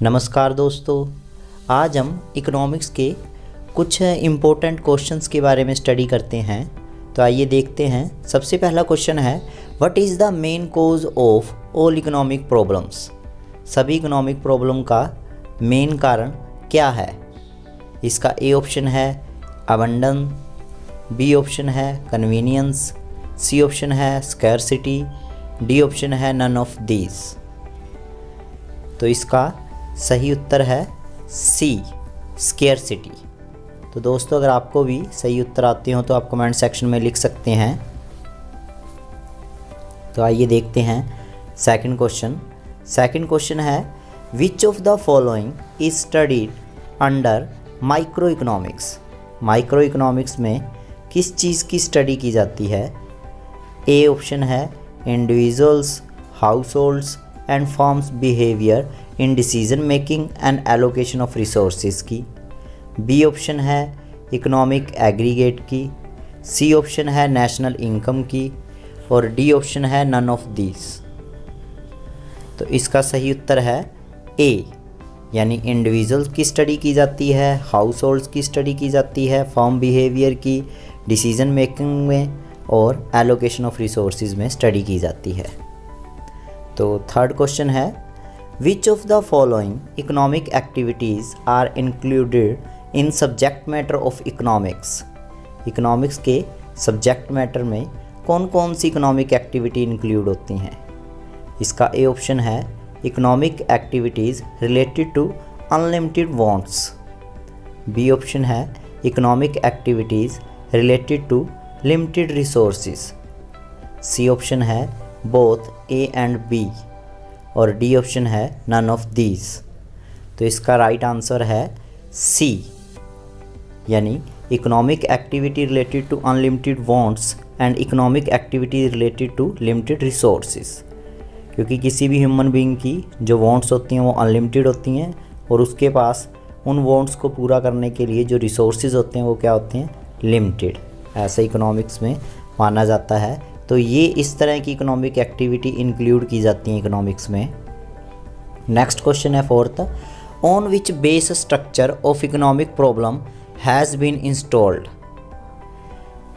नमस्कार दोस्तों, आज हम इकोनॉमिक्स के कुछ इम्पोर्टेंट क्वेश्चंस के बारे में स्टडी करते हैं। तो आइए देखते हैं। सबसे पहला क्वेश्चन है, what is the main cause of all economic problems. सभी इकोनॉमिक प्रॉब्लम का मेन कारण क्या है। इसका ए ऑप्शन है अबंडन, बी ऑप्शन है कन्वीनियंस, सी ऑप्शन है स्कैरसिटी, डी ऑप्शन है नन ऑफ दीज। तो इसका सही उत्तर है सी, स्केयरसिटी। तो दोस्तों, अगर आपको भी सही उत्तर आते हो तो आप कमेंट सेक्शन में लिख सकते हैं। तो आइए देखते हैं सेकंड क्वेश्चन। सेकंड क्वेश्चन है, which of the following is studied under micro economics. Micro economics में किस चीज़ की स्टडी की जाती है। ए ऑप्शन है individuals, house holds and firms behaviour in decision making and allocation of resources की। बी ऑप्शन है इकोनॉमिक एग्रीगेट की, सी ऑप्शन है नेशनल इनकम की और डी ऑप्शन है नन ऑफ दीज। तो इसका सही उत्तर है ए, यानी इंडिविजुअल्स की स्टडी की जाती है, हाउस होल्ड्स की स्टडी की जाती है, फर्म बिहेवियर की, डिसीजन मेकिंग में और एलोकेशन ऑफ रिसोर्सेज में स्टडी की जाती है। तो थर्ड क्वेश्चन है, which of the following economic activities are included in subject matter of economics. Economics के सब्जेक्ट मैटर में कौन कौन सी इकोनॉमिक एक्टिविटी इंक्लूड होती हैं। इसका ए ऑप्शन है economic activities related to unlimited wants. B option है economic activities related to limited resources. C option है बोथ ए एंड बी और डी ऑप्शन है नन ऑफ दीज। तो इसका राइट आंसर है सी, यानी economic activity related to unlimited wants and economic activity related to limited resources. क्योंकि किसी भी ह्यूमन बीइंग की जो वांट्स होती हैं वो अनलिमिटेड होती हैं और उसके पास उन वांट्स को पूरा करने के लिए जो रिसोर्सेज होते हैं वो क्या होते हैं, लिमिटेड। ऐसा इकोनॉमिक्स में माना जाता है। तो ये इस तरह की इकोनॉमिक एक्टिविटी इंक्लूड की जाती हैं इकोनॉमिक्स में। नेक्स्ट क्वेश्चन है fourth, on which base structure of economic problem has been installed.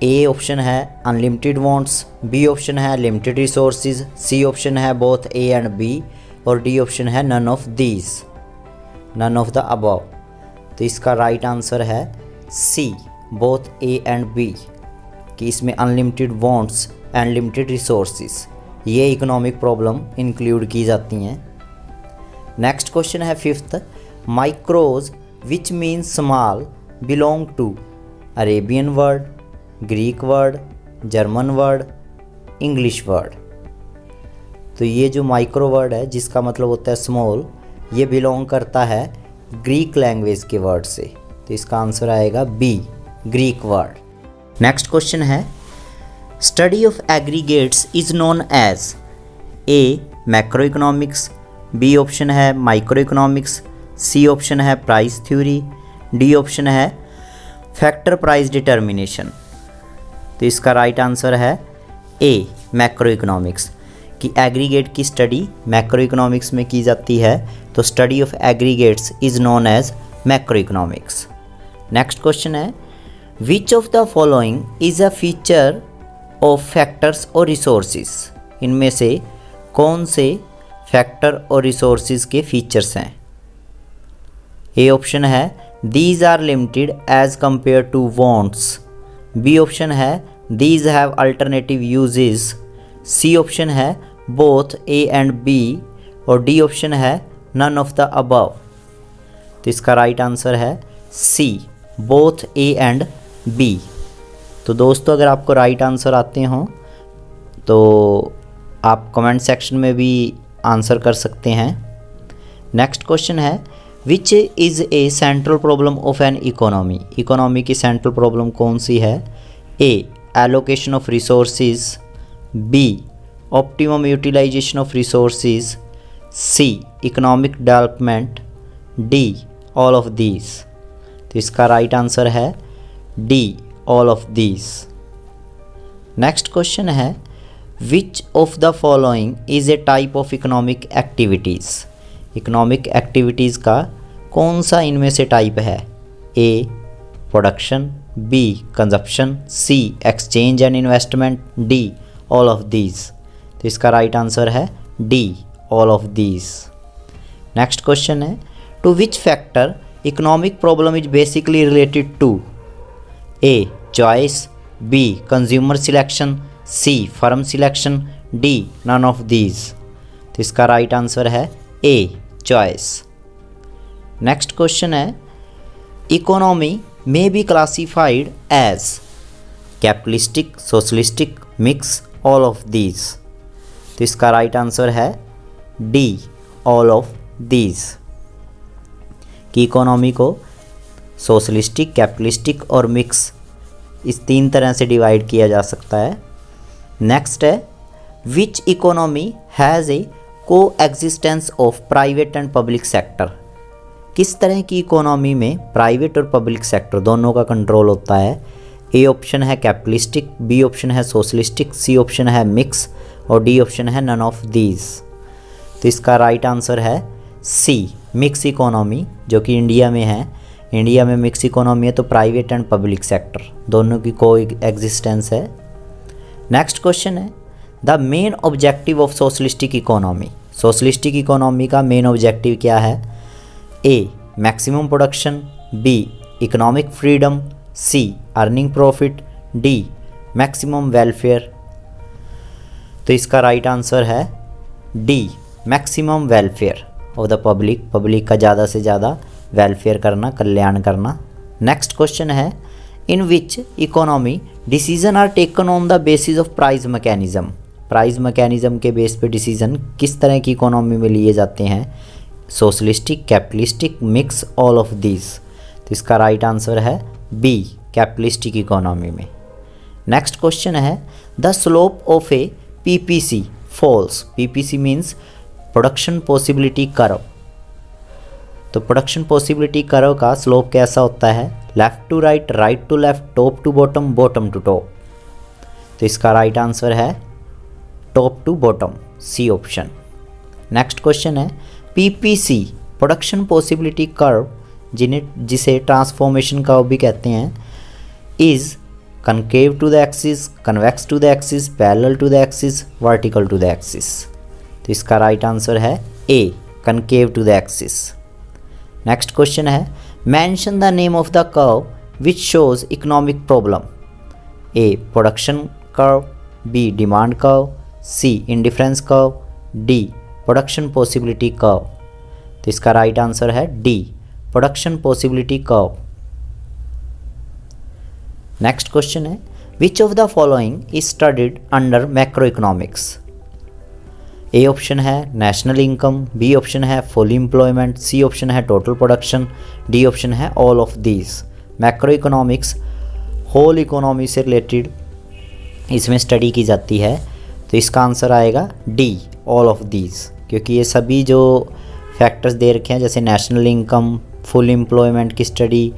A option है अनलिमिटेड वांट्स, बी ऑप्शन है लिमिटेड रिसोर्सेज, सी ऑप्शन है बोथ ए एंड बी और D option है none of these, none of the above. तो इसका right answer है C, both A and B, कि इसमें unlimited wants and limited resources ये इकोनॉमिक प्रॉब्लम इंक्लूड की जाती हैं। नेक्स्ट क्वेश्चन है fifth, micros which means small belong to Arabian word, Greek word, German word, English word. तो ये जो माइक्रो वर्ड है जिसका मतलब होता है स्मॉल, ये बिलोंग करता है ग्रीक लैंग्वेज के वर्ड से। तो इसका आंसर आएगा B, Greek word. Next question है, study of aggregates is known as. A macro economics, B option है माइक्रो इकोनॉमिक्स, सी ऑप्शन है प्राइस थ्योरी, डी ऑप्शन है फैक्टर प्राइस डिटर्मिनेशन। तो इसका राइट आंसर है ए, मैक्रो इकोनॉमिक्स, कि aggregate की study macro economics में की जाती है। तो study of aggregates is known as macro economics. Next question है, which of the following is a feature of factors और रिसोर्सेज। इनमें से कौन से फैक्टर और रिसोर्सेज के फीचर्स हैं। ए ऑप्शन है these are limited as compared to wants, B option है these have alternative uses, C option है बोथ ए एंड बी और डी ऑप्शन है नन ऑफ द अबव। तो इसका राइट आंसर है C, both A and B. तो दोस्तों, अगर आपको राइट आंसर आते हों तो आप कमेंट सेक्शन में भी आंसर कर सकते हैं। नेक्स्ट क्वेश्चन है, which is a central problem of an economy. Economy की सेंट्रल प्रॉब्लम कौन सी है। A allocation of resources, B optimum utilization of resources, C economic development, D all of these. तो इसका राइट आंसर है D, all of these. Next question है, which of the following is a type of economic activities. Economic activities का कौन सा इनमें से type है? A production, B consumption, C exchange and investment, D all of these. तो इसका right answer है D all of these. Next question है, to which factor economic problem is basically related to? A choice, B consumer selection, C firm selection, D none of these. तो इसका right answer है A choice. Next question है, economy may be classified as capitalistic, socialistic, mix, all of these. तो इसका right answer है D all of these, कि economy को socialistic, capitalistic और मिक्स इस 3 तरह से डिवाइड किया जा सकता है। नेक्स्ट है, विच इकोनॉमी हैज़ ए को existence of private and public sector? किस तरह की इकोनॉमी में प्राइवेट और पब्लिक सेक्टर दोनों का कंट्रोल होता है? ए ऑप्शन है कैपिटलिस्टिक, बी ऑप्शन है सोशलिस्टिक, सी ऑप्शन है मिक्स और डी ऑप्शन है नन ऑफ दीज। तो इसका राइट आंसर है सी मिक्स इकोनॉमी, जो कि इंडिया में है। इंडिया में मिक्स इकोनॉमी है, तो प्राइवेट एंड पब्लिक सेक्टर दोनों की को एग्जिस्टेंस है। नेक्स्ट क्वेश्चन है, the main objective of socialistic economy. Socialistic economy का मेन ऑब्जेक्टिव क्या है? A maximum production, B economic freedom, C earning profit, D maximum welfare. तो इसका राइट आंसर है D maximum welfare of the public, public का ज़्यादा से ज़्यादा वेलफेयर करना, कल्याण करना। नेक्स्ट क्वेश्चन है, in which economy decision are taken on the basis of price mechanism. Price mechanism के बेस पे डिसीजन किस तरह की इकोनॉमी में लिए जाते हैं? Socialistic, capitalistic, mix, all of these. तो इसका राइट आंसर है बी कैपिटलिस्टिक इकोनॉमी में। नेक्स्ट क्वेश्चन है, the slope of a PPC falls. PPC means production possibility curve. तो प्रोडक्शन पॉसिबिलिटी कर्व का स्लोप कैसा होता है? Left to right, right to left, top to bottom, bottom to top. तो इसका right answer है top to bottom, C option. Next question है, PPC production possibility curve, जिसे ट्रांसफॉर्मेशन कर्व भी कहते हैं, is concave to the axis, convex to the axis, parallel to the axis, vertical to the axis. तो इसका right answer है A concave to the axis. Next question है, mention the name of the curve which shows economic problem. A production curve, B demand curve, C indifference curve, D production possibility curve. तो इसका right answer है D production possibility curve. Next question है, which of the following is studied under macro economics. A option है national income, B option है full employment, C option है total production, D option है all of these. Macro economics whole economy से related इसमें study की जाती है, तो इसका आंसर आएगा डी ऑल ऑफ दीज, क्योंकि ये सभी जो फैक्टर्स दे रखे हैं, जैसे नेशनल इनकम, फुल एम्प्लॉयमेंट की स्टडी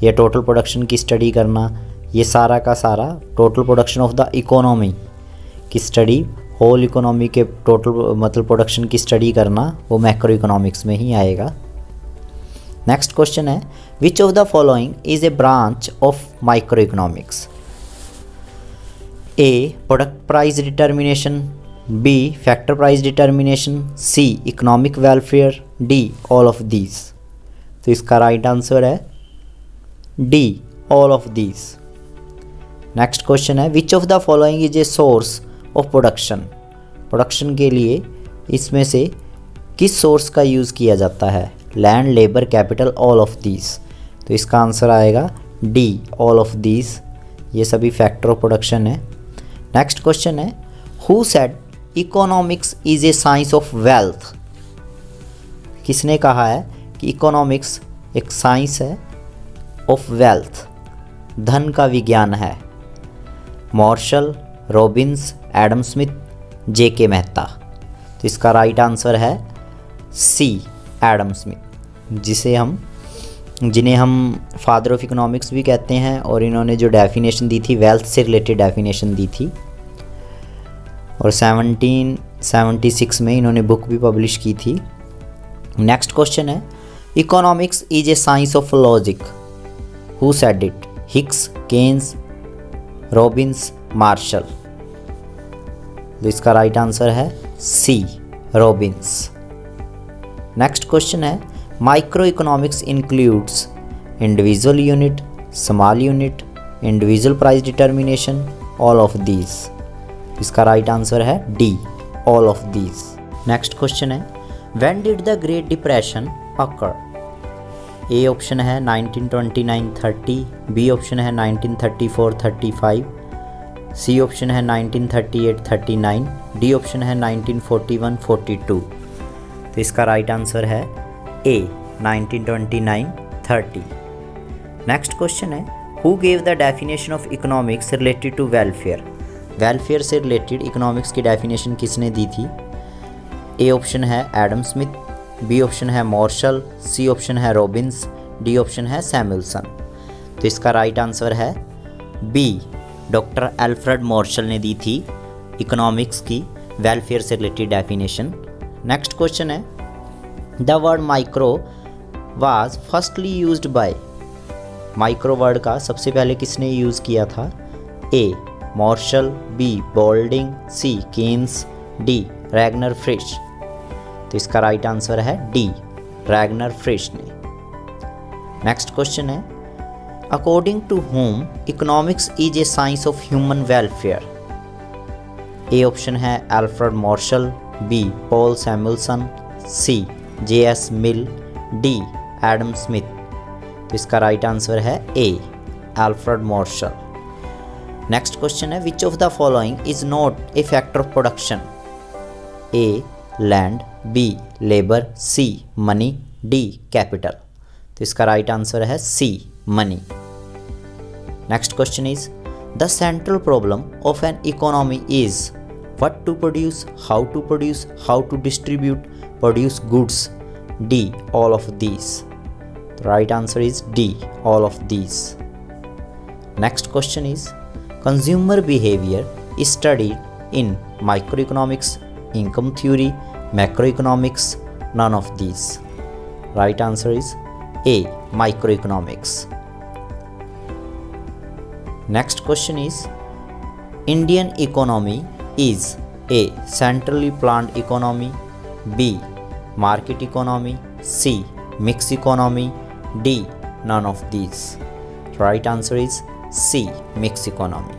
या टोटल प्रोडक्शन की स्टडी करना, ये सारा का सारा total production of the economy की स्टडी, होल इकोनॉमी के टोटल मतलब प्रोडक्शन की स्टडी करना, वो मैक्रो इकोनॉमिक्स में ही आएगा। नेक्स्ट क्वेश्चन है, which of the following is a branch of micro economics. A product price determination, B factor price determination, C economic welfare, D all of these. तो इसका right answer है D all of these. Next question है, which of the following is a source of production. Production के लिए इसमें से किस source का यूज़ किया जाता है? Land, labour, capital, all of these. तो इसका आंसर आएगा डी ऑल ऑफ दीज, ये सभी फैक्टर ऑफ प्रोडक्शन है। नेक्स्ट क्वेश्चन है, who said economics is a science of wealth. किसने कहा है कि इकोनॉमिक्स एक साइंस है ऑफ वेल्थ, धन का विज्ञान है? Marshall, Robbins, Adam Smith, J K. Mehta. तो इसका राइट आंसर है सी एडम स्मिथ, जिन्हें हम फादर ऑफ इकोनॉमिक्स भी कहते हैं, और इन्होंने जो डेफिनेशन दी थी वेल्थ से रिलेटेड डेफिनेशन दी थी, और 1776 में इन्होंने बुक भी पब्लिश की थी, नेक्स्ट क्वेश्चन है, economics is a science of logic, who said it? Hicks, Keynes, Robbins, Marshall. तो इसका राइट आंसर है सी, रॉबिन्स। नेक्स्ट क्वेश्चन है, micro economics includes individual unit, small unit, individual price determination, all of these. इसका right answer है D, all of these. Next question है, when did the great depression occur? A option है 1929-30, B option है 1934-35, सी option है 1938-39, D option है 1941-42। तो इसका right answer है ए, 1929-30। नेक्स्ट क्वेश्चन है, who gave the definition of economics related to welfare? Welfare से रिलेटेड इकोनॉमिक्स की डेफिनेशन किसने दी थी? ए ऑप्शन है एडम स्मिथ, बी ऑप्शन है मार्शल, सी ऑप्शन है रॉबिन्स, डी ऑप्शन है सैमुअलसन। तो इसका राइट आंसर है बी, डॉक्टर अल्फ्रेड मार्शल ने दी थी इकोनॉमिक्स की वेलफेयर से रिलेटेड डेफिनेशन। नेक्स्ट क्वेश्चन है, the word micro was firstly used by? Micro word का सबसे पहले किसने यूज़ किया था? A Marshall, B Boulding, C Keynes, D Ragnar Frisch. तो इसका राइट आंसर है डी, रैगनर फ्रिश ने। नेक्स्ट क्वेश्चन है, according to whom economics is a science of human welfare? A option है Alfred Marshall, B Paul Samuelson, C J S. Mill, D Adam Smith. तो इसका right answer है A, Alfred Marshall. Next question है, which of the following is not a factor of production? A land, B labour, C money, D capital. तो इसका right answer है C, money. Next question is, the central problem of an economy is what to produce, how to produce, how to distribute, produce goods, D all of these. The right answer is D, all of these. Next question is, consumer behavior is studied in microeconomics, income theory, macroeconomics, none of these. Right answer is A, microeconomics. Next question is, Indian economy is A, centrally planned economy, B, market economy, C, mixed economy, D none of these. Right answer is C, mixed economy.